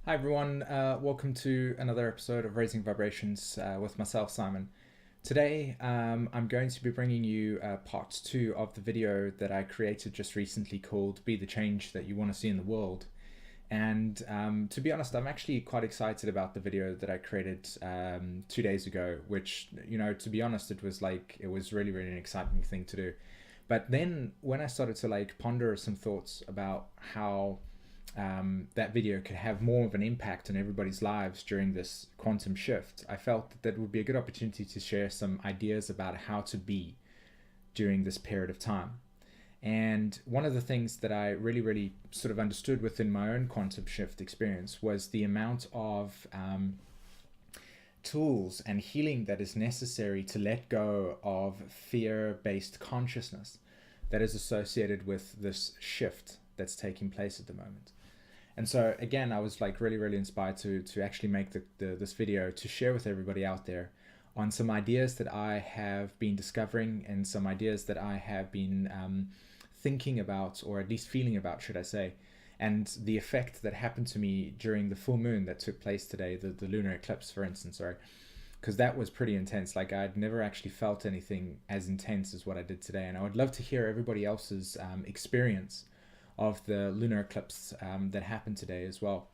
Hi everyone, welcome to another episode of Raising Vibrations with myself, Simon. Today, I'm going to be bringing you part two of the video that I created just recently called Be the Change That You Want to See in the World. And to be honest, I'm actually quite excited about the video that I created 2 days ago, which, to be honest, it was really, really an exciting thing to do. But then when I started to ponder some thoughts about how that video could have more of an impact on everybody's lives during this quantum shift, I felt that that would be a good opportunity to share some ideas about how to be during this period of time. And one of the things that I really, really sort of understood within my own quantum shift experience was the amount of tools and healing that is necessary to let go of fear-based consciousness that is associated with this shift that's taking place at the moment. And so again, I was really, really inspired to actually make this video to share with everybody out there on some ideas that I have been discovering and some ideas that I have been thinking about, or at least feeling about, should I say, and the effect that happened to me during the full moon that took place today, the lunar eclipse, for instance, sorry, because that was pretty intense. I'd never actually felt anything as intense as what I did today. And I would love to hear everybody else's experience of the lunar eclipse that happened today as well.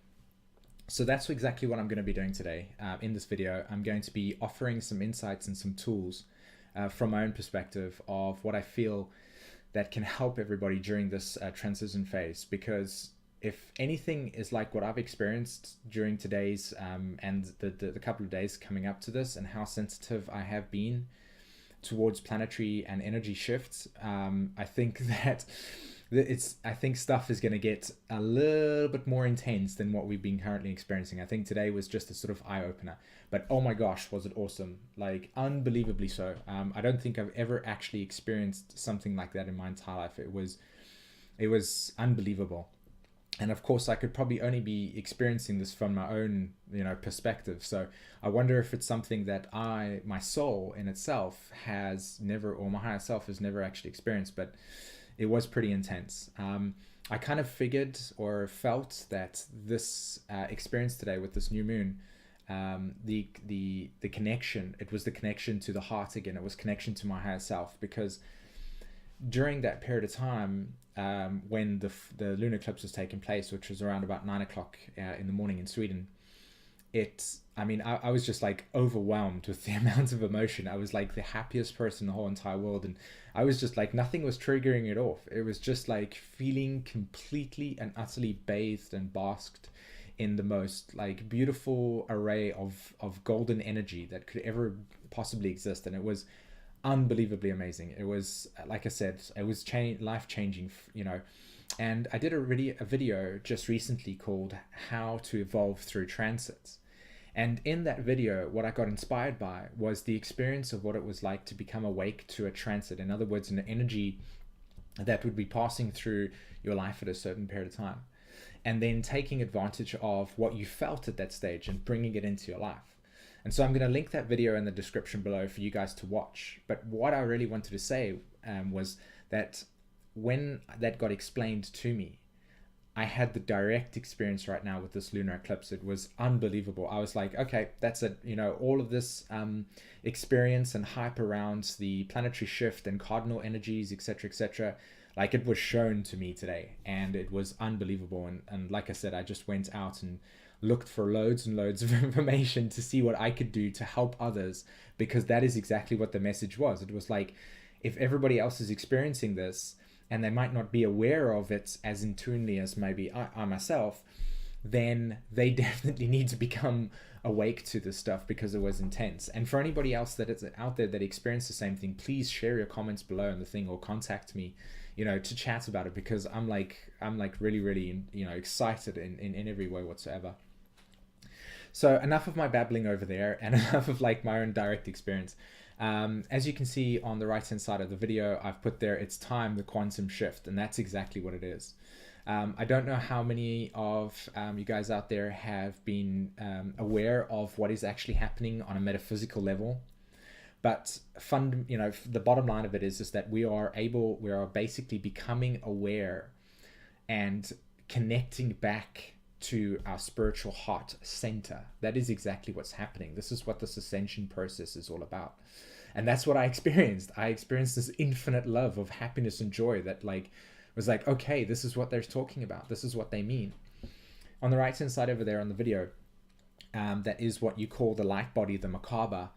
So that's exactly what I'm going to be doing today in this video. I'm going to be offering some insights and some tools from my own perspective of what I feel that can help everybody during this transition phase, because if anything is like what I've experienced during today's and the couple of days coming up to this, and how sensitive I have been towards planetary and energy shifts, I think that I think stuff is going to get a little bit more intense than what we've been currently experiencing. I think today was just a sort of eye-opener, but oh my gosh, was it awesome. Unbelievably so. I don't think I've ever actually experienced something like that in my entire life. It was unbelievable. And of course, I could probably only be experiencing this from my own, perspective. So I wonder if it's something that my soul in itself has never, or my higher self has never actually experienced, but it was pretty intense. I kind of figured or felt that this experience today with this new moon, the connection, it was the connection to the heart again. It was connection to my higher self, because during that period of time, when the lunar eclipse was taking place, which was around about 9 o'clock in the morning in Sweden, I was just overwhelmed with the amount of emotion. I was the happiest person in the whole entire world, and I was just nothing was triggering it off. It was just feeling completely and utterly bathed and basked in the most beautiful array of golden energy that could ever possibly exist. And it was unbelievably amazing. It was, like I said, it was life changing, and I did a video just recently called How to Evolve Through Transits. And in that video, what I got inspired by was the experience of what it was like to become awake to a transit. In other words, an energy that would be passing through your life at a certain period of time, and then taking advantage of what you felt at that stage and bringing it into your life. And so I'm going to link that video in the description below for you guys to watch. But what I really wanted to say was that when that got explained to me, I had the direct experience right now with this lunar eclipse. It was unbelievable. I was like, okay, that's it. All of this experience and hype around the planetary shift and cardinal energies, etc., etc., it was shown to me today, and it was unbelievable. And like I said, I just went out and looked for loads and loads of information to see what I could do to help others, because that is exactly what the message was. It was if everybody else is experiencing this, and they might not be aware of it as intuitively as maybe I myself, then they definitely need to become awake to this stuff, because it was intense. And for anybody else that is out there that experienced the same thing, please share your comments below in the thing, or contact me, to chat about it, because I'm really, really, excited in every way whatsoever. So enough of my babbling over there, and enough of my own direct experience. As you can see on the right hand side of the video, I've put there, it's time, the quantum shift, and that's exactly what it is. I don't know how many of you guys out there have been aware of what is actually happening on a metaphysical level, but the bottom line of it is that we are basically becoming aware and connecting back to our spiritual heart center. That is exactly what's happening. This is what this ascension process is all about. And that's what I experienced. I experienced this infinite love of happiness and joy that like was like, okay, this is what they're talking about. This is what they mean. On the right hand side over there on the video, that is what you call the light body, the Merkaba,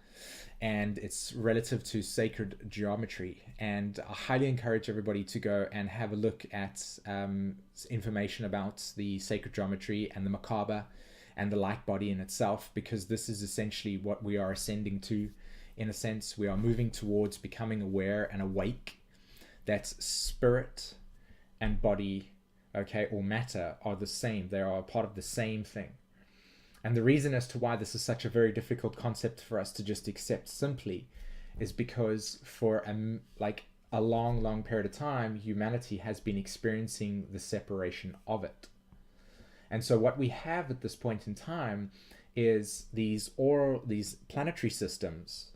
and it's relative to sacred geometry. And I highly encourage everybody to go and have a look at information about the sacred geometry and the Merkaba and the light body in itself, because this is essentially what we are ascending to. In a sense, we are moving towards becoming aware and awake that spirit and body, okay, or matter are the same. They are a part of the same thing. And the reason as to why this is such a very difficult concept for us to just accept simply is because for a long period of time, humanity has been experiencing the separation of it. And so what we have at this point in time is these planetary systems,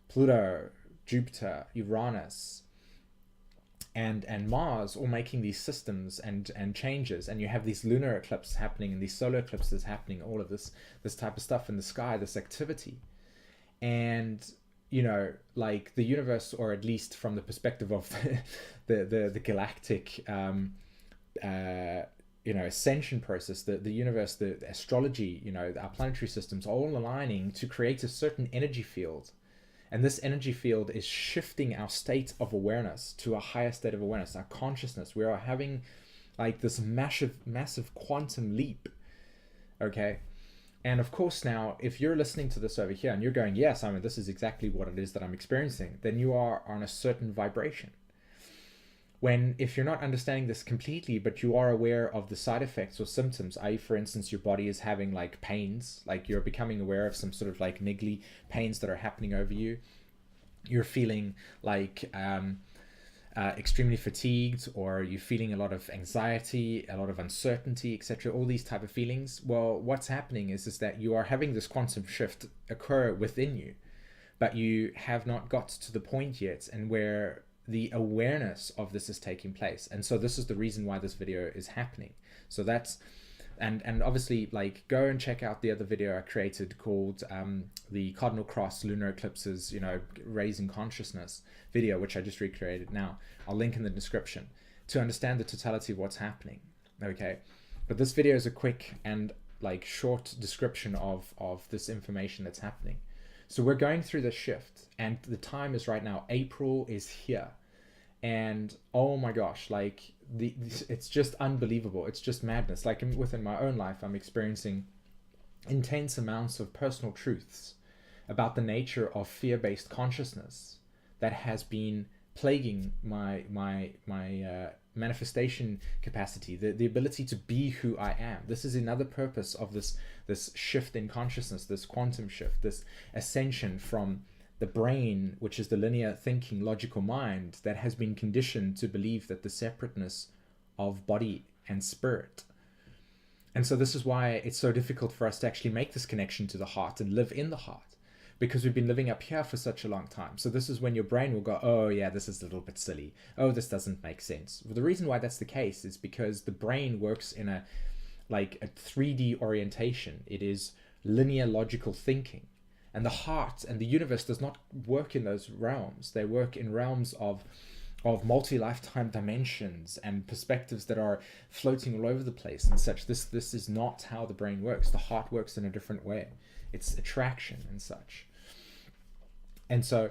Pluto, Jupiter, Uranus, and Mars, all making these systems and changes, and you have these lunar eclipses happening and these solar eclipses happening, all of this type of stuff in the sky, this activity. And you know, like the universe, or at least from the perspective of the galactic ascension process, the universe, the astrology, our planetary systems are all aligning to create a certain energy field. And this energy field is shifting our state of awareness to a higher state of awareness, our consciousness. We are having like this massive quantum leap, okay? And of course now, if you're listening to this over here and you're going, yeah, Simon, this is exactly what it is that I'm experiencing, then you are on a certain vibration. If you're not understanding this completely, but you are aware of the side effects or symptoms, i.e., for instance, your body is having like pains, like you're becoming aware of some sort of like niggly pains that are happening over you, you're feeling like extremely fatigued, or you're feeling a lot of anxiety, a lot of uncertainty, etc., all these type of feelings, well, what's happening is that you are having this quantum shift occur within you, but you have not got to the point yet and where the awareness of this is taking place. And so this is the reason why this video is happening. So that's, and obviously, like, go and check out the other video I created called the Cardinal Cross Lunar Eclipses, Raising Consciousness video, which I just recreated now. I'll link in the description to understand the totality of what's happening, okay? But this video is a quick and like short description of this information that's happening. So we're going through this shift, and the time is right now. April is here. And oh my gosh, like it's just unbelievable. It's just madness. Like within my own life, I'm experiencing intense amounts of personal truths about the nature of fear-based consciousness that has been plaguing my manifestation capacity, the ability to be who I am. This is another purpose of this shift in consciousness, this quantum shift, this ascension from the brain, which is the linear thinking, logical mind that has been conditioned to believe that the separateness of body and spirit. And so this is why it's so difficult for us to actually make this connection to the heart and live in the heart, because we've been living up here for such a long time. So this is when your brain will go, oh yeah, this is a little bit silly. Oh, this doesn't make sense. Well, the reason why that's the case is because the brain works in a 3D orientation. It is linear logical thinking. And the heart and the universe does not work in those realms. They work in realms of multi-lifetime dimensions and perspectives that are floating all over the place and such. This is not how the brain works. The heart works in a different way. It's attraction and such. And so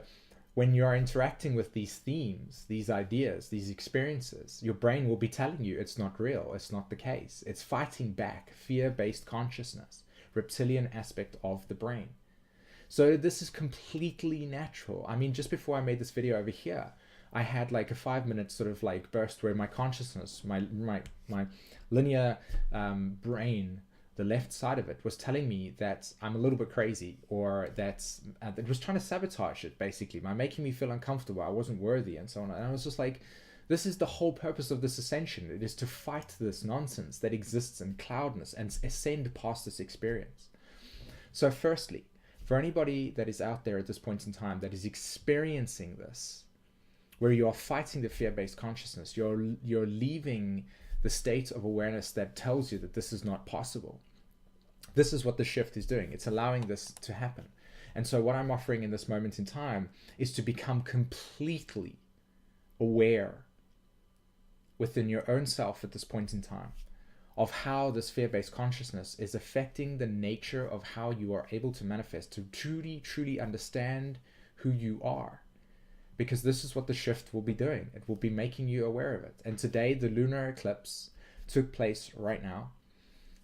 when you are interacting with these themes, these ideas, these experiences, your brain will be telling you it's not real, it's not the case. It's fighting back fear-based consciousness, reptilian aspect of the brain. So this is completely natural. I mean, just before I made this video over here, I had like a 5-minute sort of like burst where my consciousness, my linear brain, the left side of it, was telling me that I'm a little bit crazy, or that it was trying to sabotage it, basically, by making me feel uncomfortable. I wasn't worthy and so on. And I was just like, this is the whole purpose of this ascension. It is to fight this nonsense that exists in cloudness and ascend past this experience. So firstly, for anybody that is out there at this point in time that is experiencing this, where you are fighting the fear-based consciousness, you're leaving the state of awareness that tells you that this is not possible. This is what the shift is doing. It's allowing this to happen. And so what I'm offering in this moment in time is to become completely aware within your own self at this point in time of how this fear-based consciousness is affecting the nature of how you are able to manifest, to truly, truly understand who you are. Because this is what the shift will be doing. It will be making you aware of it. And today, the lunar eclipse took place right now,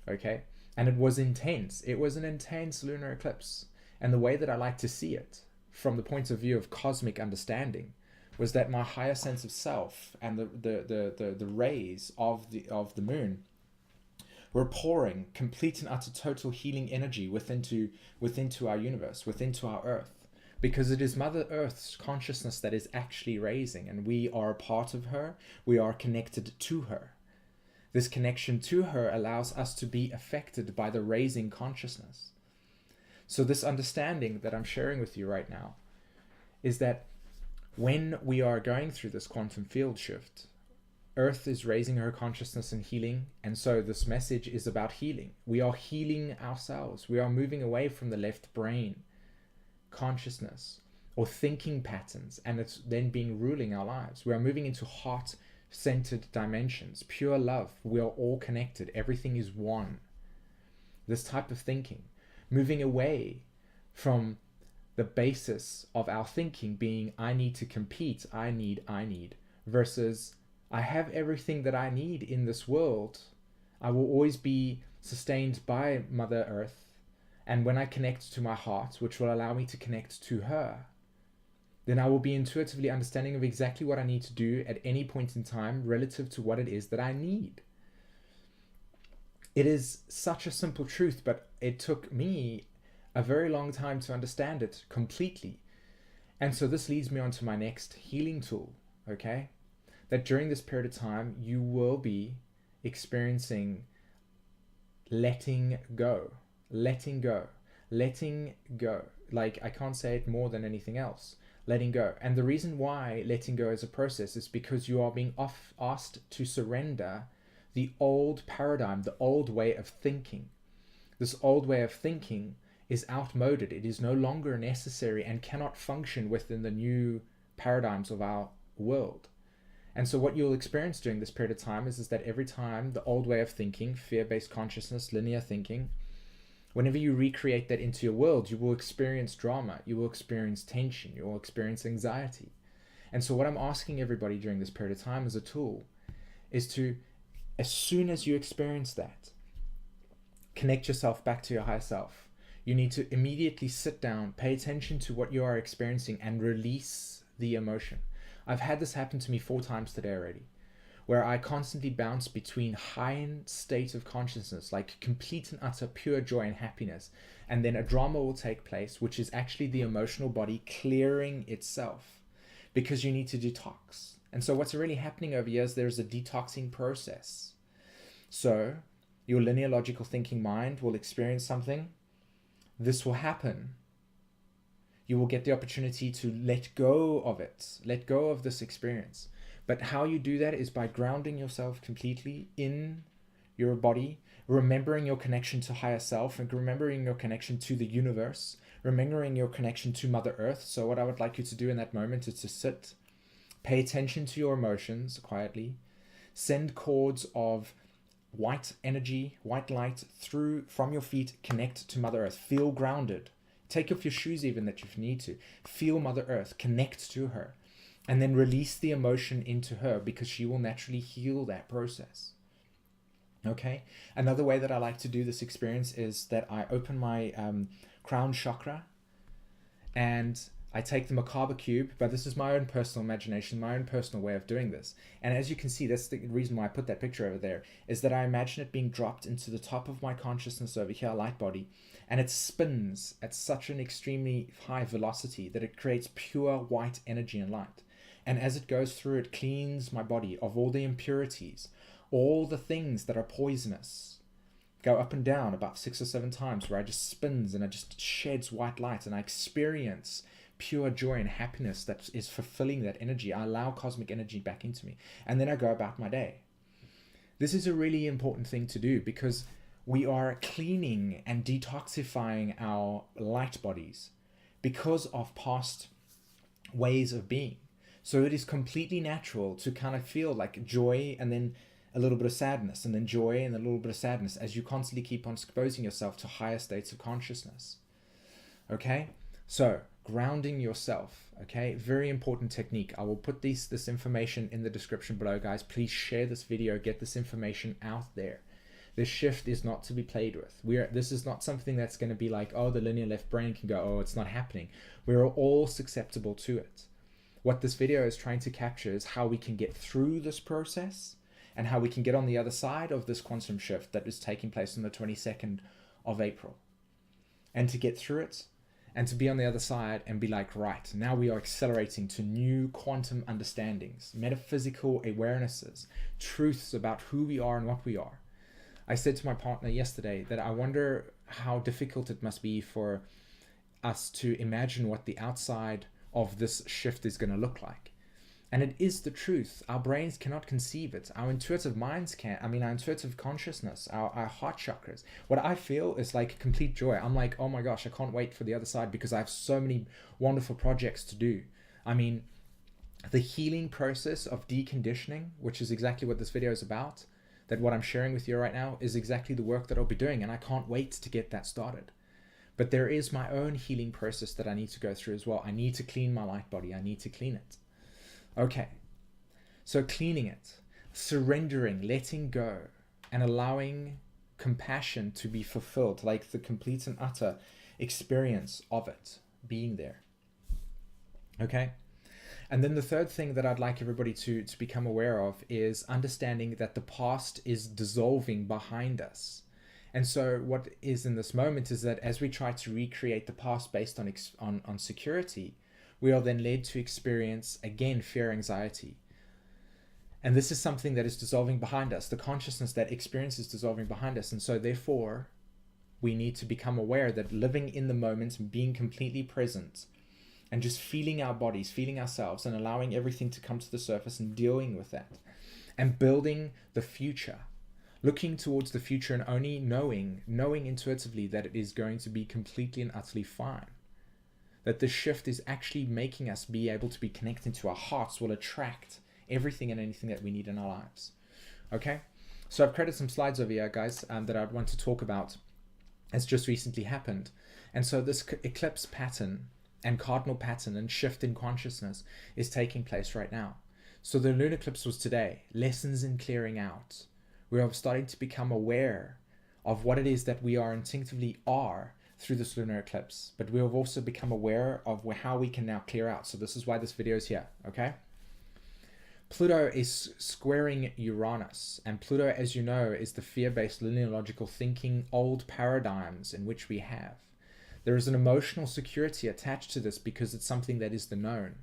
okay? And it was intense. It was an intense lunar eclipse. And the way that I like to see it, from the point of view of cosmic understanding, was that my higher sense of self and the rays of the moon were pouring complete and utter total healing energy within our universe, within our earth. Because it is Mother Earth's consciousness that is actually raising, and we are a part of her. We are connected to her. This connection to her allows us to be affected by the raising consciousness. So this understanding that I'm sharing with you right now is that when we are going through this quantum field shift, Earth is raising her consciousness and healing, and so this message is about healing. We are healing ourselves. We are moving away from the left brain consciousness or thinking patterns, and it's then being ruling our lives. We are moving into heart-centered dimensions, pure love. We are all connected. Everything is one. This type of thinking, moving away from the basis of our thinking being I need to compete, I need, versus I have everything that I need in this world. I will always be sustained by Mother Earth. And when I connect to my heart, which will allow me to connect to her, then I will be intuitively understanding of exactly what I need to do at any point in time relative to what it is that I need. It is such a simple truth, but it took me a very long time to understand it completely. And so this leads me on to my next healing tool, okay? That during this period of time, you will be experiencing letting go. Letting go. Like, I can't say it more than anything else. Letting go. And the reason why letting go is a process is because you are being asked to surrender the old paradigm, the old way of thinking. This old way of thinking is outmoded. It is no longer necessary and cannot function within the new paradigms of our world. And so what you'll experience during this period of time is that every time the old way of thinking, fear-based consciousness, linear thinking, whenever you recreate that into your world, you will experience drama, you will experience tension, you will experience anxiety. And so what I'm asking everybody during this period of time as a tool is to, as soon as you experience that, connect yourself back to your higher self. You need to immediately sit down, pay attention to what you are experiencing, and release the emotion. I've had this happen to me 4 times today already, where I constantly bounce between heightened state of consciousness, like complete and utter pure joy and happiness, and then a drama will take place, which is actually the emotional body clearing itself, because you need to detox. And so what's really happening over here is there's a detoxing process. So your linear logical thinking mind will experience something. This will happen. You will get the opportunity to let go of it, let go of this experience. But how you do that is by grounding yourself completely in your body, remembering your connection to higher self, and remembering your connection to the universe, remembering your connection to Mother Earth. So what I would like you to do in that moment is to sit, pay attention to your emotions quietly, send cords of white energy, white light through from your feet, connect to Mother Earth, feel grounded. Take off your shoes even that you need to. Feel Mother Earth, connect to her. And then release the emotion into her, because she will naturally heal that process. Okay? Another way that I like to do this experience is that I open my crown chakra and I take the Macabre cube, but this is my own personal imagination, my own personal way of doing this. And as you can see, that's the reason why I put that picture over there, is that I imagine it being dropped into the top of my consciousness over here, light body, and it spins at such an extremely high velocity that it creates pure white energy and light. And as it goes through, it cleans my body of all the impurities, all the things that are poisonous. Go up and down about 6 or 7 times, where I just spins and it just sheds white light, and I experience pure joy and happiness that is fulfilling that energy. I allow cosmic energy back into me, and then I go about my day. This is a really important thing to do because we are cleaning and detoxifying our light bodies because of past ways of being. So it is completely natural to kind of feel like joy and then a little bit of sadness and then joy and a little bit of sadness as you constantly keep on exposing yourself to higher states of consciousness. Okay? So grounding yourself, okay? Very important technique. I will put this information in the description below, guys. Please share this video, get this information out there. This shift is not to be played with. This is not something that's going to be like, oh, the linear left brain can go, oh, it's not happening. We're all susceptible to it. What this video is trying to capture is how we can get through this process and how we can get on the other side of this quantum shift that is taking place on the 22nd of April. And to get through it and to be on the other side and be like, right, now we are accelerating to new quantum understandings, metaphysical awarenesses, truths about who we are and what we are. I said to my partner yesterday that I wonder how difficult it must be for us to imagine what the outside of this shift is going to look like. And it is the truth. Our brains cannot conceive it. Our intuitive minds can't. I mean, our intuitive consciousness, our heart chakras. What I feel is like complete joy. I'm like, oh my gosh, I can't wait for the other side because I have so many wonderful projects to do. I mean, the healing process of deconditioning, which is exactly what this video is about, that what I'm sharing with you right now is exactly the work that I'll be doing, and I can't wait to get that started. But there is my own healing process that I need to go through as well. I need to clean my light body. I need to clean it. Okay, so cleaning it, surrendering, letting go, and allowing compassion to be fulfilled, like the complete and utter experience of it being there. Okay? And then the third thing that I'd like everybody to become aware of is understanding that the past is dissolving behind us. And so what is in this moment is that as we try to recreate the past based on security, we are then led to experience, again, fear, anxiety. And this is something that is dissolving behind us. The consciousness, that experience is dissolving behind us. And so therefore, we need to become aware that living in the moment, being completely present, and just feeling our bodies, feeling ourselves, and allowing everything to come to the surface and dealing with that. And building the future. Looking towards the future and only knowing intuitively that it is going to be completely and utterly fine. That the shift is actually making us be able to be connected to our hearts, will attract everything and anything that we need in our lives. Okay? So I've created some slides over here, guys, that I'd want to talk about. It's just recently happened. And so this eclipse pattern and cardinal pattern and shift in consciousness is taking place right now. So the lunar eclipse was today. Lessons in clearing out. We are starting to become aware of what it is that we are instinctively are through this lunar eclipse. But we have also become aware of how we can now clear out. So this is why this video is here, okay? Pluto is squaring Uranus. And Pluto, as you know, is the fear-based linealogical thinking, old paradigms in which we have. There is an emotional security attached to this because it's something that is the known.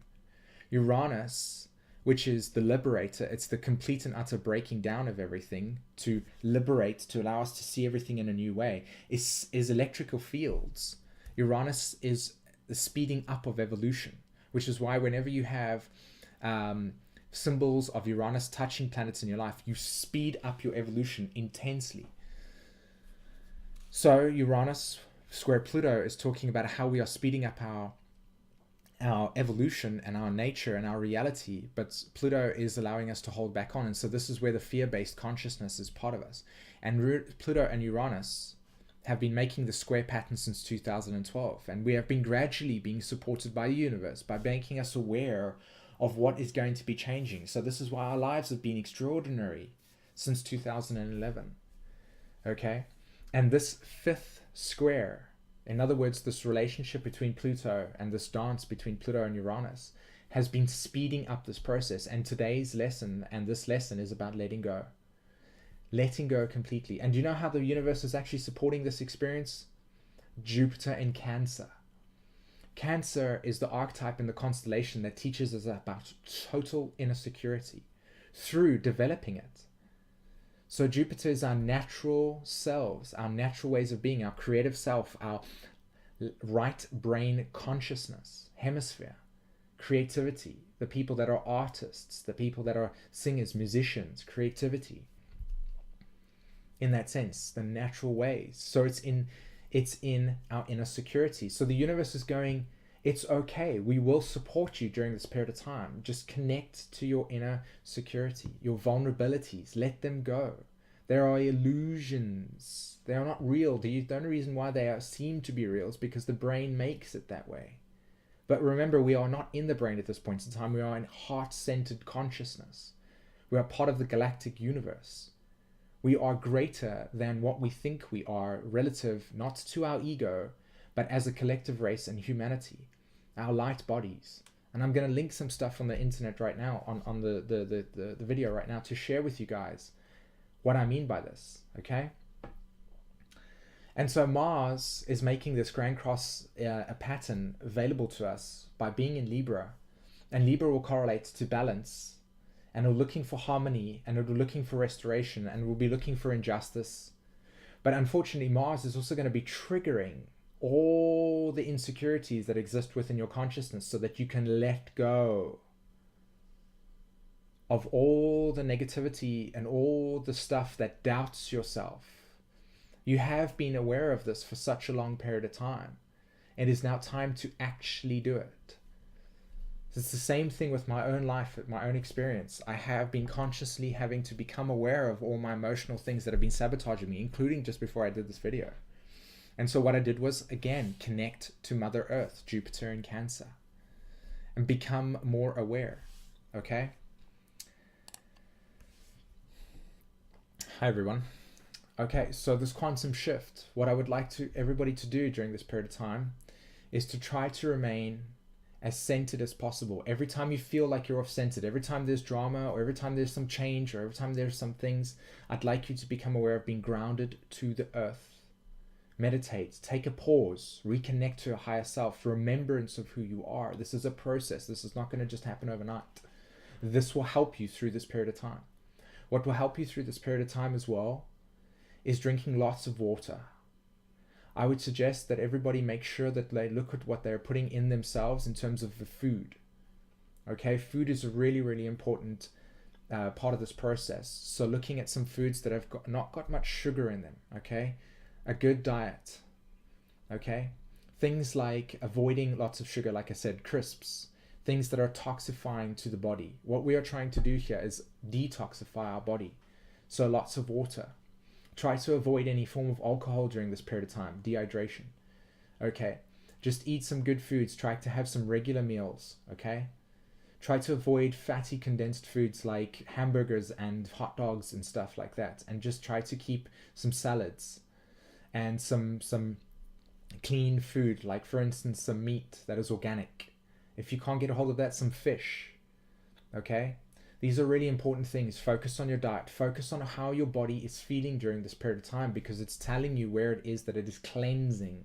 Uranus, which is the liberator, it's the complete and utter breaking down of everything to liberate, to allow us to see everything in a new way, is electrical fields. Uranus is the speeding up of evolution, which is why whenever you have symbols of Uranus touching planets in your life, you speed up your evolution intensely. So Uranus square Pluto is talking about how we are speeding up our evolution and our nature and our reality, but Pluto is allowing us to hold back on. And so this is where the fear-based consciousness is part of us. And Pluto and Uranus have been making the square pattern since 2012. And we have been gradually being supported by the universe, by making us aware of what is going to be changing. So this is why our lives have been extraordinary since 2011. Okay? And this fifth square, in other words, this relationship between Pluto and this dance between Pluto and Uranus has been speeding up this process. And today's lesson and this lesson is about letting go. Letting go completely. And do you know how the universe is actually supporting this experience? Jupiter in Cancer. Cancer is the archetype in the constellation that teaches us about total inner security through developing it. So Jupiter is our natural selves, our natural ways of being, our creative self, our right brain consciousness, hemisphere, creativity, the people that are artists, the people that are singers, musicians, creativity. in that sense, the natural ways. So it's in our inner security. So the universe is going, it's okay. We will support you during this period of time. Just connect to your inner security, your vulnerabilities. Let them go. There are illusions. They are not real. The only reason why they seem to be real is because the brain makes it that way. But remember, we are not in the brain at this point in time. We are in heart-centered consciousness. We are part of the galactic universe. We are greater than what we think we are, relative not to our ego, but as a collective race and humanity, our light bodies. And I'm going to link some stuff on the internet right now, on the video right now, to share with you guys what I mean by this, okay? And so Mars is making this Grand Cross a pattern available to us by being in Libra. And Libra will correlate to balance, and we're looking for harmony, and we're looking for restoration, and we'll be looking for injustice. But unfortunately, Mars is also going to be triggering all the insecurities that exist within your consciousness so that you can let go of all the negativity and all the stuff that doubts yourself. You have been aware of this for such a long period of time. It is now time to actually do it. It's the same thing with my own life, my own experience. I have been consciously having to become aware of all my emotional things that have been sabotaging me, including just before I did this video. And so what I did was, again, connect to Mother Earth, Jupiter and Cancer, and become more aware, okay? Hi, everyone. Okay, so this quantum shift, what I would like everybody to do during this period of time is to try to remain as centered as possible. Every time you feel like you're off-centered, every time there's drama, or every time there's some change, or every time there's some things, I'd like you to become aware of being grounded to the earth. Meditate, take a pause, reconnect to your higher self, remembrance of who you are. This is a process. This is not going to just happen overnight. This will help you through this period of time. What will help you through this period of time as well is drinking lots of water. I would suggest that everybody make sure that they look at what they're putting in themselves in terms of the food. Okay, food is a really, really important part of this process. So looking at some foods that have not got much sugar in them, okay? A good diet, okay? Things like avoiding lots of sugar, like I said, crisps, things that are toxifying to the body. What we are trying to do here is detoxify our body. So lots of water. Try to avoid any form of alcohol during this period of time, dehydration. Okay, just eat some good foods. Try to have some regular meals, okay? Try to avoid fatty condensed foods like hamburgers and hot dogs and stuff like that. And just try to keep some salads and some clean food, like for instance, some meat that is organic. If you can't get a hold of that, some fish, okay? These are really important things. Focus on your diet. Focus on how your body is feeling during this period of time, because it's telling you where it is that it is cleansing.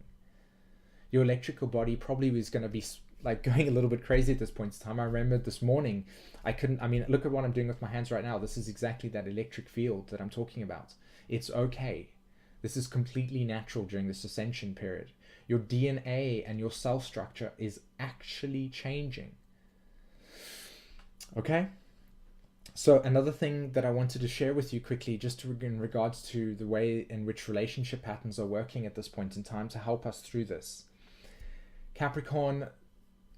Your electrical body probably is going to be like going a little bit crazy at this point in time. I remember this morning, look at what I'm doing with my hands right now. This is exactly that electric field that I'm talking about. It's okay. This is completely natural during this ascension period. Your DNA and your cell structure is actually changing. Okay? So another thing that I wanted to share with you quickly, just in regards to the way in which relationship patterns are working at this point in time to help us through this. Capricorn,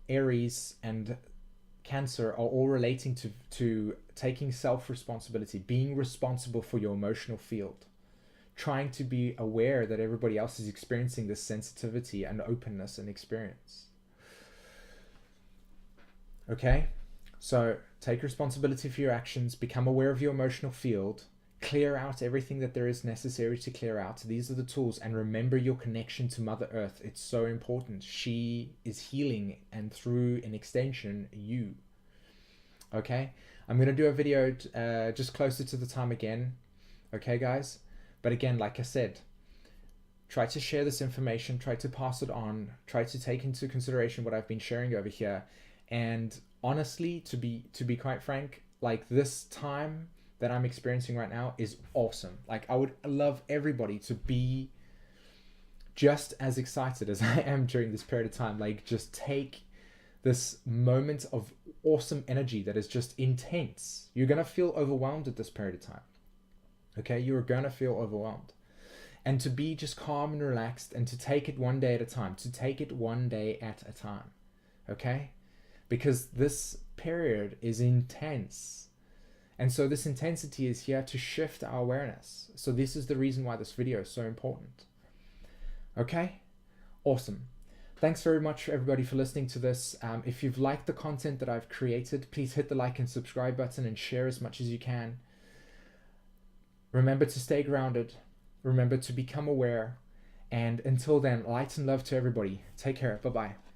Aries, and Cancer are all relating to taking self-responsibility, being responsible for your emotional field, trying to be aware that everybody else is experiencing this sensitivity and openness and experience. Okay? So take responsibility for your actions, become aware of your emotional field, clear out everything that there is necessary to clear out. These are the tools, and remember your connection to Mother Earth. It's so important. She is healing, and through an extension, you. Okay? I'm going to do a video just closer to the time again. Okay, guys? But again, like I said, try to share this information, try to pass it on, try to take into consideration what I've been sharing over here. And honestly, to be quite frank, like this time that I'm experiencing right now is awesome. Like I would love everybody to be just as excited as I am during this period of time. Like just take this moment of awesome energy that is just intense. You're going to feel overwhelmed at this period of time. Okay, you're gonna feel overwhelmed. And to be just calm and relaxed, and to take it one day at a time, okay? Because this period is intense. And so this intensity is here to shift our awareness. So this is the reason why this video is so important. Okay? Awesome. Thanks very much everybody for listening to this. If you've liked the content that I've created, please hit the like and subscribe button and share as much as you can. Remember to stay grounded. Remember to become aware. And until then, light and love to everybody. Take care. Bye-bye.